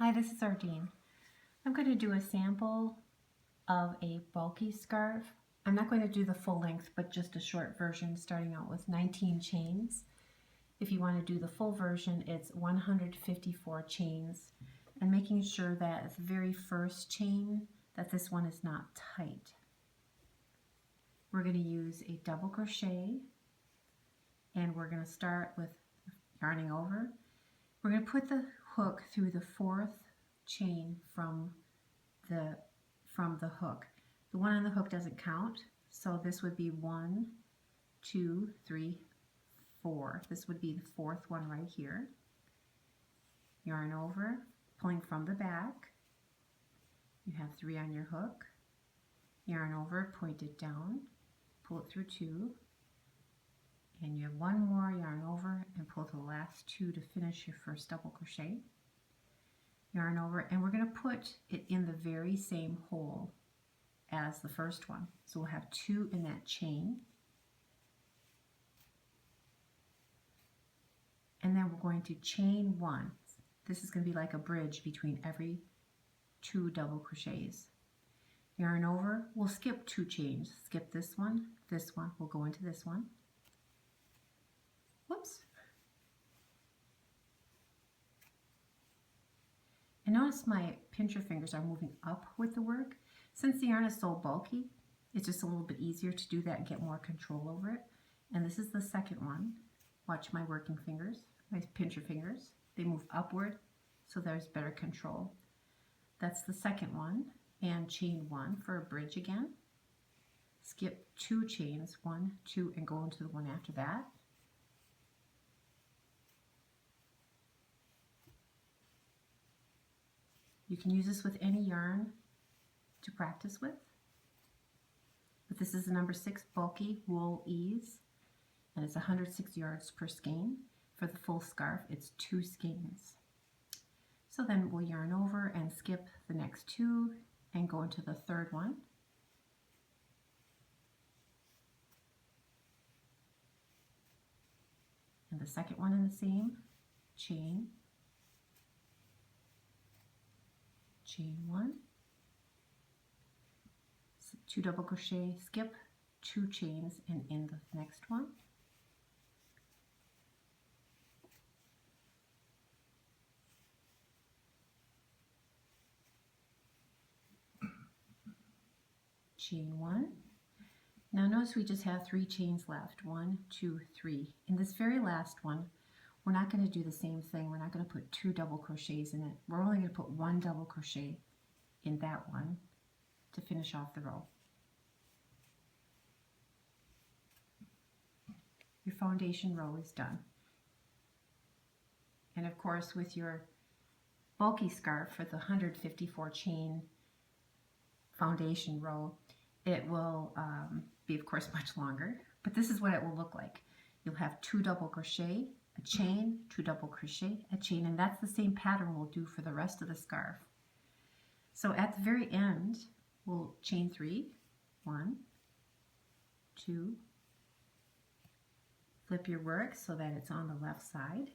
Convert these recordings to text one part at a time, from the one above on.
Hi, this is Ardene. I'm going to do a sample of a bulky scarf. I'm not going to do the full length, but just a short version starting out with 19 chains. If you want to do the full version, it's 154 chains, and making sure that at the very first chain that this one is not tight. We're going to use a double crochet, and we're going to start with yarning over. We're going to put the hook through the fourth chain from the hook. The one on the hook doesn't count, so this would be 1, 2, 3, 4. This would be the fourth one right here. Yarn over, pulling from the back. You have 3 on your hook. Yarn over, point it down, pull it through 2, and you have 1 more, yarn over and pull the last 2 to finish your first double crochet. Yarn over, and we're going to put it in the very same hole as the first one. So we'll have 2 in that chain. And then we're going to chain 1. This is going to be like a bridge between every 2 double crochets. Yarn over, we'll skip 2 chains. Skip this one, we'll go into this one. Whoops. And notice my pincher fingers are moving up with the work. Since the yarn is so bulky, it's just a little bit easier to do that and get more control over it. And this is the second one. Watch my working fingers, my pincher fingers. They move upward, so there's better control. That's the second one, and chain 1 for a bridge again. Skip 2 chains, 1, 2, and go into the one after that. You can use this with any yarn to practice with. But this is the number 6 bulky wool ease, and it's 106 yards per skein. For the full scarf, it's 2 skeins. So then we'll yarn over and skip the next 2 and go into the third one. And the second one in the same chain. Chain 1, 2 double crochet, skip 2 chains, and in the next one. Chain 1. Now notice we just have 3 chains left. 1, 2, 3. In this very last one, we're not going to do the same thing. We're not going to put 2 double crochets in it. We're only going to put 1 double crochet in that one to finish off the row. Your foundation row is done. And of course, with your bulky scarf for the 154 chain foundation row, it will be of course much longer, but this is what it will look like. You'll have 2 double crochet, a chain, 2 double crochet, a chain, and that's the same pattern we'll do for the rest of the scarf. So at the very end, we'll chain 3, 1, 2, flip your work so that it's on the left side.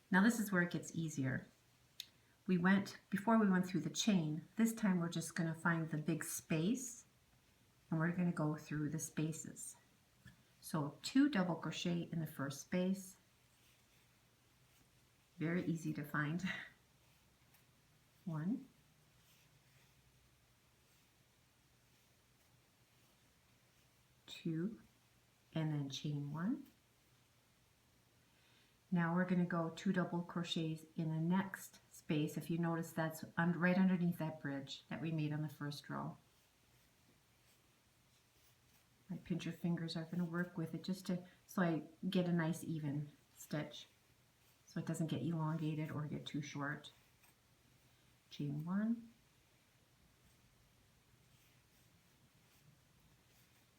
Now this is where it gets easier. Before we went through the chain, this time we're just going to find the big space, and we're going to go through the spaces. So 2 double crochet in the first space, very easy to find. 1, 2, and then chain 1. Now we're going to go 2 double crochets in the next space. If you notice, that's right underneath that bridge that we made on the first row. My pincher fingers are going to work with it just so I get a nice even stitch, so it doesn't get elongated or get too short. Chain 1.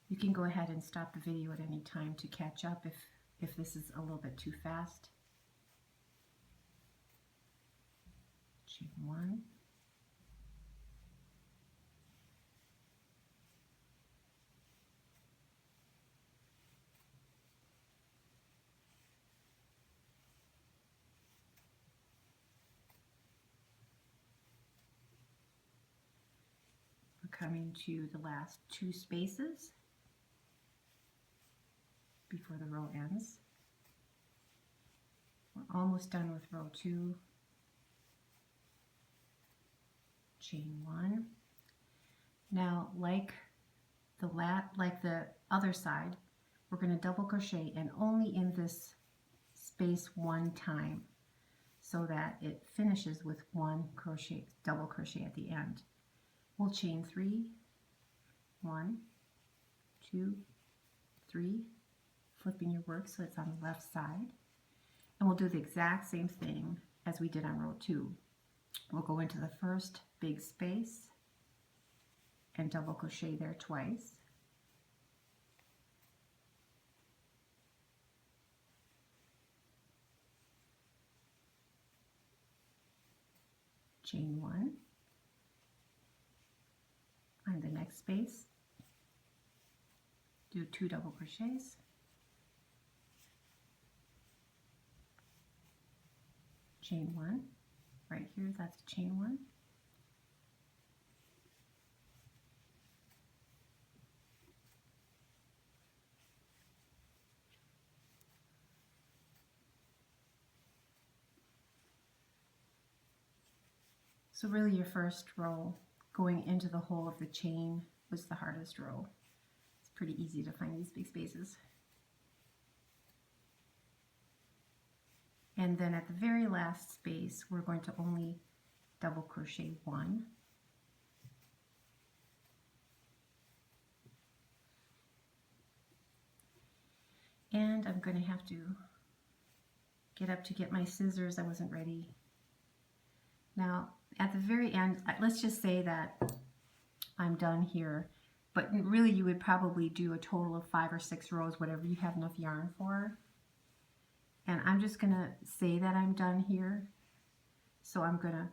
You can go ahead and stop the video at any time to catch up if this is a little bit too fast. Chain 1. coming to the last 2 spaces before the row ends. We're almost done with row 2. Chain 1. Now, like the other side, we're going to double crochet, and only in this space one time, so that it finishes with 1 crochet, double crochet at the end. We'll chain 3, 1, 2, 3, flipping your work so it's on the left side, and we'll do the exact same thing as we did on row 2. We'll go into the first big space and double crochet there twice. Chain 1. Find the next space. Do 2 double crochets. Chain 1. Right here, that's chain 1. So really your first row going into the hole of the chain was the hardest row. It's pretty easy to find these big spaces. And then at the very last space, we're going to only double crochet 1. And I'm going to have to get up to get my scissors. I wasn't ready. Now, at the very end, let's just say that I'm done here, but really you would probably do a total of 5 or 6 rows, whatever you have enough yarn for. And I'm just going to say that I'm done here. So I'm going to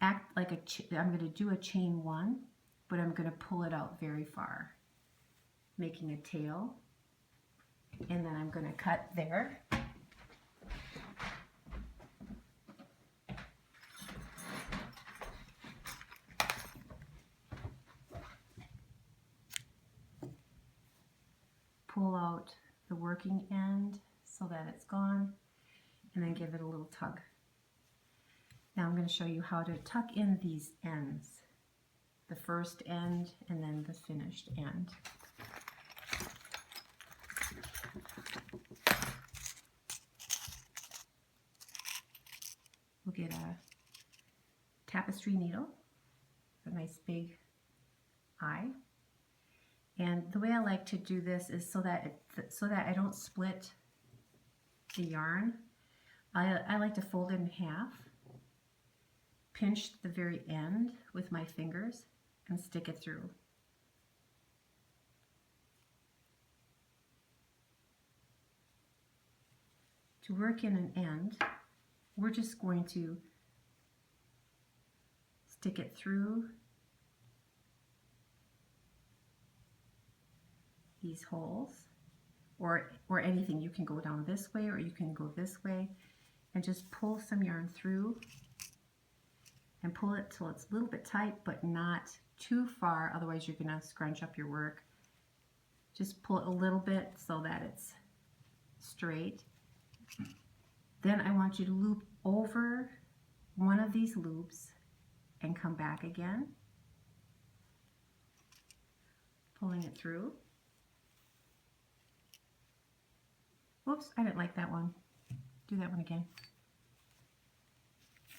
act like I'm going to do a chain 1, but I'm going to pull it out very far, making a tail. And then I'm going to cut there. Pull out the working end so that it's gone, and then give it a little tug. Now I'm going to show you how to tuck in these ends, the first end and then the finished end. We'll get a tapestry needle, a nice big eye. And the way I like to do this is so that I don't split the yarn. I like to fold it in half, pinch the very end with my fingers, and stick it through. To work in an end, we're just going to stick it through these holes, or anything. You can go down this way or you can go this way, and just pull some yarn through and pull it till it's a little bit tight but not too far, otherwise you're going to scrunch up your work. Just pull it a little bit so that it's straight. Then I want you to loop over one of these loops and come back again, pulling it through. Whoops, I didn't like that one. Do that one again.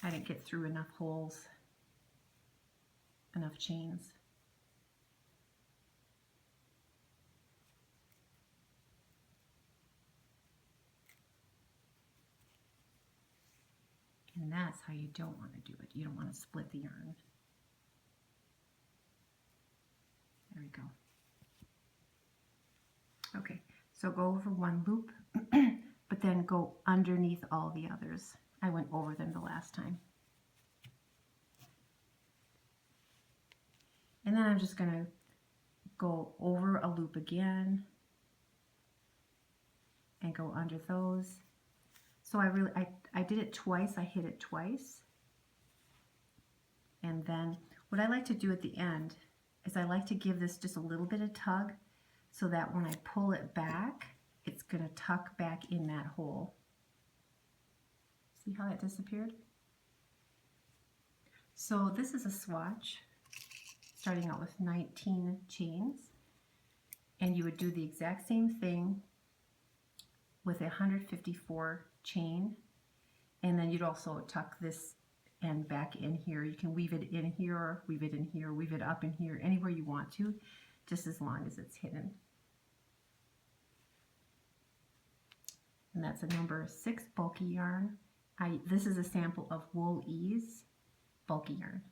I didn't get through enough holes, enough chains. And that's how you don't want to do it. You don't want to split the yarn. There we go. Okay, so go over one loop, but then go underneath all the others. I went over them the last time. And then I'm just going to go over a loop again and go under those. So I did it twice. I hit it twice. And then what I like to do at the end is I like to give this just a little bit of tug so that when I pull it back, it's going to tuck back in that hole. See how that disappeared? So this is a swatch starting out with 19 chains, and you would do the exact same thing with a 154 chain, and then you'd also tuck this end back in here. You can weave it in here, weave it in here, weave it up in here, anywhere you want to, just as long as it's hidden. And that's a number 6 bulky yarn. This is a sample of Wool Ease bulky yarn.